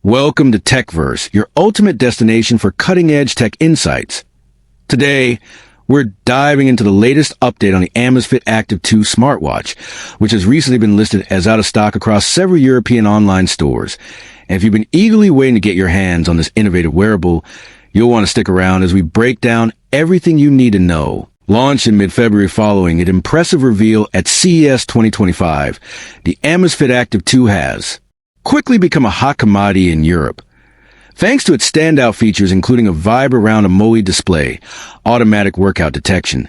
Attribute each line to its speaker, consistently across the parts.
Speaker 1: Welcome to TechVerse, your ultimate destination for cutting-edge tech insights. Today, we're diving into the latest update on the Amazfit Active 2 smartwatch, which has recently been listed as out of stock across several European online stores. And if you've been eagerly waiting to get your hands on this innovative wearable, you'll want to stick around as we break down everything you need to know. Launched in mid-February following an impressive reveal at CES 2025, the Amazfit Active 2 has quickly become a hot commodity in Europe. Thanks to its standout features including a vibe-around AMOLED display, automatic workout detection,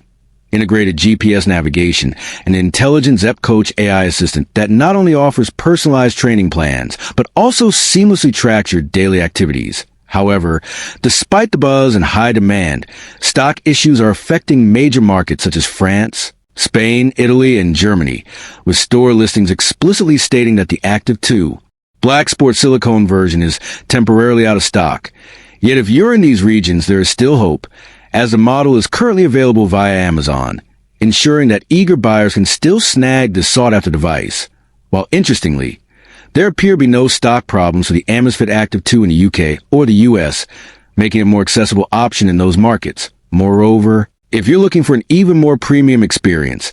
Speaker 1: integrated GPS navigation, and an intelligent Zepp Coach AI assistant that not only offers personalized training plans, but also seamlessly tracks your daily activities. However, despite the buzz and high demand, stock issues are affecting major markets such as France, Spain, Italy, and Germany, with store listings explicitly stating that the Active 2 Black Sport silicone version is temporarily out of stock. Yet if you're in these regions, there is still hope, as the model is currently available via Amazon, ensuring that eager buyers can still snag this sought-after device. While interestingly, there appear to be no stock problems for the Amazfit Active 2 in the UK or the US, making it a more accessible option in those markets. Moreover, if you're looking for an even more premium experience,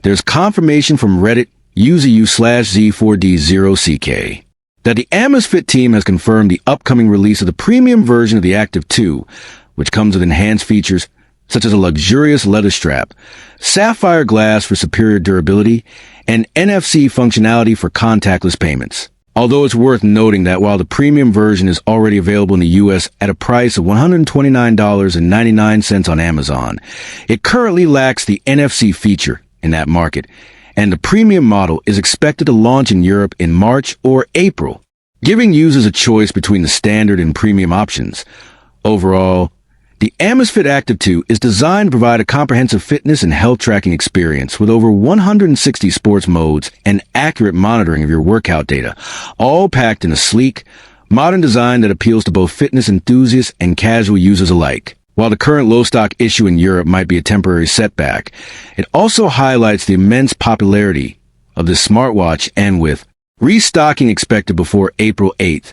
Speaker 1: there's confirmation from Reddit useru/Z4D0CK that the Amazfit team has confirmed the upcoming release of the premium version of the Active 2, which comes with enhanced features such as a luxurious leather strap, sapphire glass for superior durability, and NFC functionality for contactless payments. Although it's worth noting that while the premium version is already available in the US at a price of $129.99 on Amazon, it currently lacks the NFC feature in that market, and the premium model is expected to launch in Europe in March or April, giving users a choice between the standard and premium options. Overall, the Amazfit Active 2 is designed to provide a comprehensive fitness and health tracking experience with over 160 sports modes and accurate monitoring of your workout data, all packed in a sleek, modern design that appeals to both fitness enthusiasts and casual users alike. While the current low stock issue in Europe might be a temporary setback, it also highlights the immense popularity of this smartwatch, and with restocking expected before April 8th,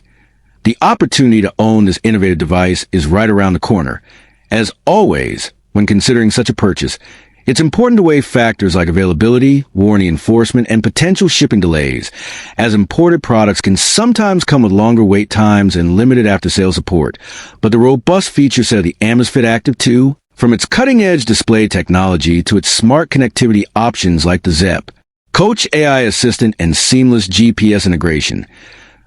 Speaker 1: the opportunity to own this innovative device is right around the corner. As always, when considering such a purchase, it's important to weigh factors like availability, warranty enforcement, and potential shipping delays, as imported products can sometimes come with longer wait times and limited after-sales support. But the robust feature set of the Amazfit Active 2, from its cutting-edge display technology to its smart connectivity options like the Zepp Coach AI assistant and seamless GPS integration,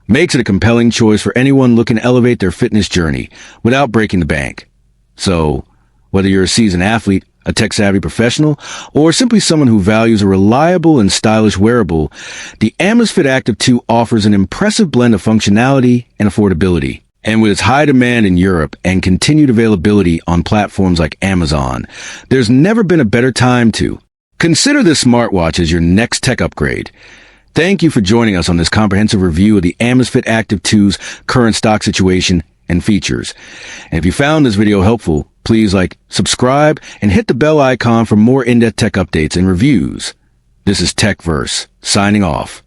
Speaker 1: makes it a compelling choice for anyone looking to elevate their fitness journey without breaking the bank. So, whether you're a seasoned athlete, a tech-savvy professional, or simply someone who values a reliable and stylish wearable, the Amazfit Active 2 offers an impressive blend of functionality and affordability. And with its high demand in Europe and continued availability on platforms like Amazon, there's never been a better time to consider this smartwatch as your next tech upgrade. Thank you for joining us on this comprehensive review of the Amazfit Active 2's current stock situation and features. And if you found this video helpful, please subscribe, and hit the bell icon for more in-depth tech updates and reviews. This is TechVerse, signing off.